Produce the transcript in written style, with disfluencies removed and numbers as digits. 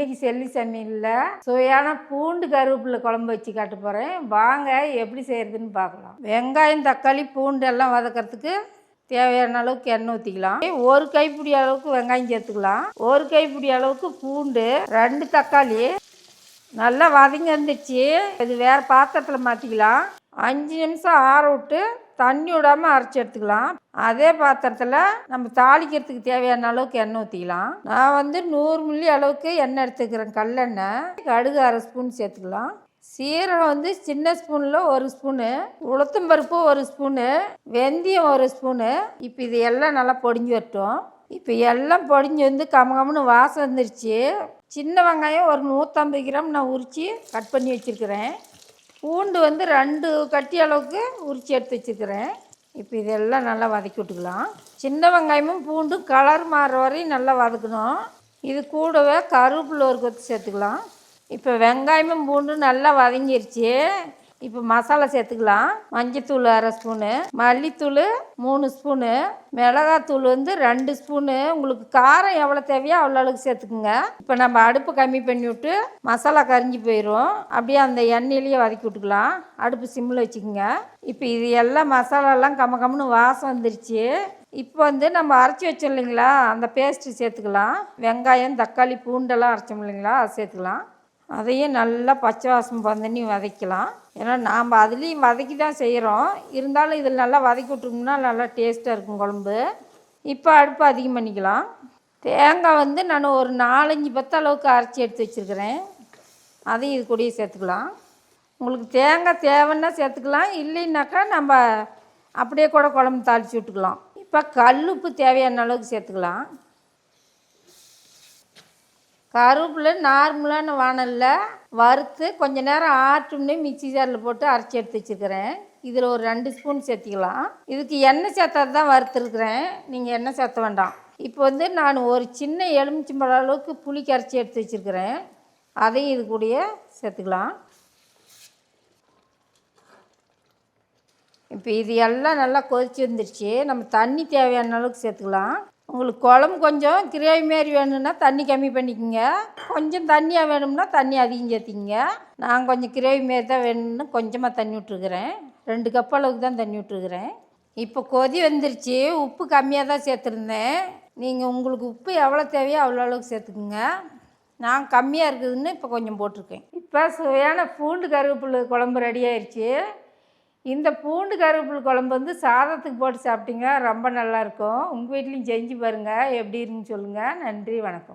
இன்னைக்கு செல்லி சமையல்ல சுவையான பூண்டு கருவேப்பிலை குழம்பு வச்சு காட்ட போகிறேன். வாங்க எப்படி செய்கிறதுன்னு பார்க்கலாம். வெங்காயம், தக்காளி, பூண்டு எல்லாம் வதக்கிறதுக்கு தேவையான அளவுக்கு எண்ணெய் ஊற்றிக்கலாம். ஒரு கைப்பிடி அளவுக்கு வெங்காயம் சேர்த்துக்கலாம். ஒரு கைப்பிடி அளவுக்கு பூண்டு, 2 தக்காளி நல்லா வதங்கி வந்துடுச்சு. இது வேறு பாத்திரத்தில் மாற்றிக்கலாம். 5 நிமிஷம் ஆற விட்டு தண்ணி விடாமல் அரைச்சி எடுத்துக்கலாம். அதே பாத்திரத்தில் நம்ம தாளிக்கிறதுக்கு தேவையான அளவுக்கு எண்ணெய் ஊற்றிக்கலாம். நான் 100 மில்லி அளவுக்கு எண்ணெய் எடுத்துக்கிறேன், கல்லெண்ணெய். கடுகு 1/2 ஸ்பூன் சேர்த்துக்கலாம். சீரகம் சின்ன ஸ்பூனில் 1 ஸ்பூனு, உளுத்தம்பருப்பு 1 ஸ்பூனு, வெந்தயம் 1 ஸ்பூனு. இப்போ இது எல்லாம் நல்லா பொடிஞ்சு வரட்டும். இப்போ எல்லாம் பொடிஞ்சு கமகம்னு வாசம் வந்துருச்சு. சின்ன வெங்காயம் ஒரு 150 கிராம் நான் உரித்து கட் பண்ணி வச்சுருக்கிறேன். பூண்டு 2 கட்டி அளவுக்கு உரித்து எடுத்து வச்சுருக்கிறேன். இப்போ இதெல்லாம் நல்லா வதக்கி விட்டுக்கலாம். சின்ன வெங்காயமும் பூண்டும் கலர் மாறுற வரையும் நல்லா வதக்கணும். இது கூடவே கருவேப்பிலை ஒரு கொத்து சேர்த்துக்கலாம். இப்போ வெங்காயமும் பூண்டும் நல்லா வதங்கிருச்சு. இப்போ மசாலா சேர்த்துக்கலாம். மஞ்சத்தூள் 1/2 ஸ்பூனு, மல்லித்தூள் 3 ஸ்பூனு, மிளகாத்தூள் 2 ஸ்பூனு. உங்களுக்கு காரம் எவ்வளோ தேவையோ அவ்வளோ அளவுக்கு சேர்த்துக்குங்க. இப்போ நம்ம அடுப்பு கம்மி பண்ணி விட்டு மசாலா கரிஞ்சு போயிடும். அப்படியே அந்த எண்ணெயிலேயே வதக்கி விட்டுக்கலாம். அடுப்பு சிம்மில் வச்சுக்கோங்க. இப்போ இது எல்லாம் மசாலாலாம் கம்மன்னு வாசம் வந்துருச்சு. இப்போ நம்ம அரைச்சி வச்சோம் இல்லைங்களா, அந்த பேஸ்ட்டு சேர்த்துக்கலாம். வெங்காயம், தக்காளி, பூண்டெல்லாம் அரைச்சோம் இல்லைங்களா, அது சேர்த்துக்கலாம். அதையும் நல்லா பச்சை வாசம் பண்ணி வதக்கலாம். ஏன்னா நாம் அதுலேயும் வதக்கி தான் செய்கிறோம். இருந்தாலும் இதில் நல்லா வதக்கி விட்டோம்னா நல்லா டேஸ்ட்டாக இருக்கும் குழம்பு. இப்போ அடுப்பு அதிகம் பண்ணிக்கலாம். தேங்காய் நான் ஒரு 4-5 பத்து அளவுக்கு அரைச்சி எடுத்து வச்சுருக்கிறேன். அதையும் இது கூடயே சேர்த்துக்கலாம். உங்களுக்கு தேங்காய் தேவைன்னா சேர்த்துக்கலாம், இல்லைன்னாக்கா நம்ம அப்படியே கூட குழம்பு தாளித்து விட்டுக்கலாம். இப்போ கல்லுப்பு தேவையான அளவுக்கு சேர்த்துக்கலாம். கருவேப்பிலை நார்மலான வானலில் வறுத்து கொஞ்சம் நேரம் ஆட்டும்னே மிக்சி ஜாரில் போட்டு அரைச்சி எடுத்து வச்சுருக்கிறேன். இதில் ஒரு 2 ஸ்பூன் சேர்த்திக்கலாம். இதுக்கு எண்ணெய் சேர்த்தது தான் வறுத்துருக்குறேன், நீங்கள் எண்ணெய் சேர்த்த வேண்டாம். இப்போ நான் ஒரு சின்ன எலுமிச்சம்பழம் அளவுக்கு புளி கரைச்சி எடுத்து வச்சுருக்கிறேன். அதையும் இது கூடயே சேர்த்துக்கலாம். இப்போ இது எல்லாம் நல்லா கொதிச்சு வந்துடுச்சு. நம்ம தண்ணி தேவையான அளவுக்கு சேர்த்துக்கலாம். உங்களுக்கு குழம்பு கொஞ்சம் கிரேவி மாரி வேணும்னா தண்ணி கம்மி பண்ணிக்கோங்க. கொஞ்சம் தண்ணியாக வேணும்னா தண்ணி அதிகம் சேர்த்திங்க. நான் கொஞ்சம் கிரேவி மாரி தான் வேணும்னு கொஞ்சமாக தண்ணி விட்டுருக்குறேன். 2 கப் அளவுக்கு தான் தண்ணி விட்டுருக்குறேன். இப்போ கொதி வந்துருச்சு. உப்பு கம்மியாக தான் சேர்த்துருந்தேன். நீங்கள் உங்களுக்கு உப்பு எவ்வளோ தேவையோ அவ்வளோ அளவுக்கு சேர்த்துக்குங்க. நான் கம்மியாக இருக்குதுன்னு இப்போ கொஞ்சம் போட்டிருக்கேன். இப்போ சுவையான பூண்டு கருவேப்பிலை குழம்பு ரெடி ஆயிடுச்சு. இந்த பூண்டு கருவேப்பிலை குழம்பு சாதத்துக்கு போட்டு சாப்பிட்டீங்க, ரொம்ப நல்லாயிருக்கும். உங்கள் வீட்லேயும் செஞ்சு பாருங்கள், எப்படி இருக்குன்னு சொல்லுங்கள். நன்றி, வணக்கம்.